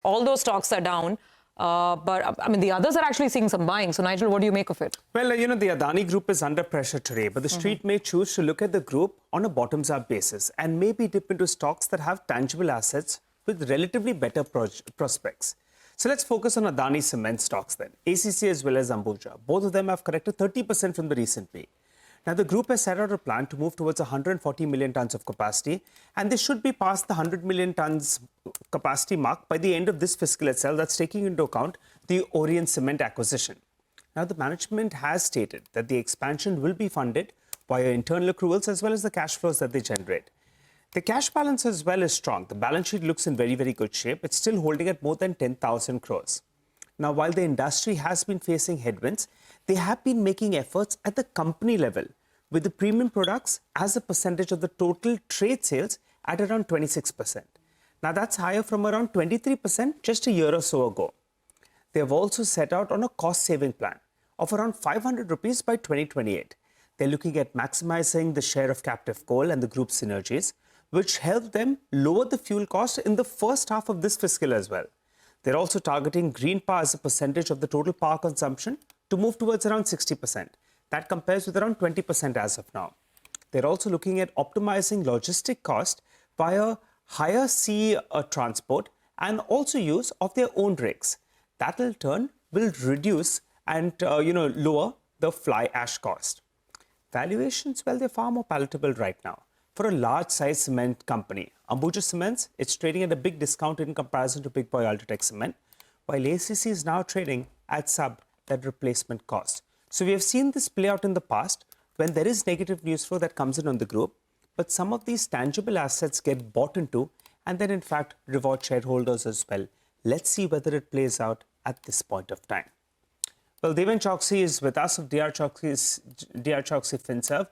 All those stocks are down. But I mean, the others are actually seeing some buying. So, Nigel, what do you make of it? Well, the Adani Group is under pressure today, but the street may choose to look at the group on a bottoms-up basis and maybe dip into stocks that have tangible assets with relatively better prospects. So let's focus on Adani cement stocks then. ACC as well as Ambuja. Both of them have corrected 30% from the recent peak. Now, the group has set out a plan to move towards 140 million tons of capacity, and they should be past the 100 million tons capacity mark by the end of this fiscal itself. That's taking into account the Orient Cement acquisition. Now, the management has stated that the expansion will be funded via internal accruals as well as the cash flows that they generate. The cash balance as well is strong. The balance sheet looks in very, very good shape. It's still holding at more than 10,000 crores. Now, while the industry has been facing headwinds, they have been making efforts at the company level with the premium products as a percentage of the total trade sales at around 26%. Now, that's higher from around 23% just a year or so ago. They have also set out on a cost-saving plan of around 500 rupees by 2028. They're looking at maximizing the share of captive coal and the group synergies, which help them lower the fuel cost in the first half of this fiscal as well. They're also targeting green power as a percentage of the total power consumption to move towards around 60%. That compares with around 20% as of now. They're also looking at optimizing logistic cost via higher sea transport and also use of their own rigs. That in turn will reduce and lower the fly ash cost. Valuations, well, they're far more palatable right now. For a large-size cement company, Ambuja Cements, it's trading at a big discount in comparison to Big Boy Ultratech Cement, while ACC is now trading at sub that replacement cost. So we have seen this play out in the past when there is negative news flow that comes in on the group, but some of these tangible assets get bought into and then in fact reward shareholders as well. Let's see whether it plays out at this point of time. Well, Devan Choksi is with us of DR Choksi FinServe.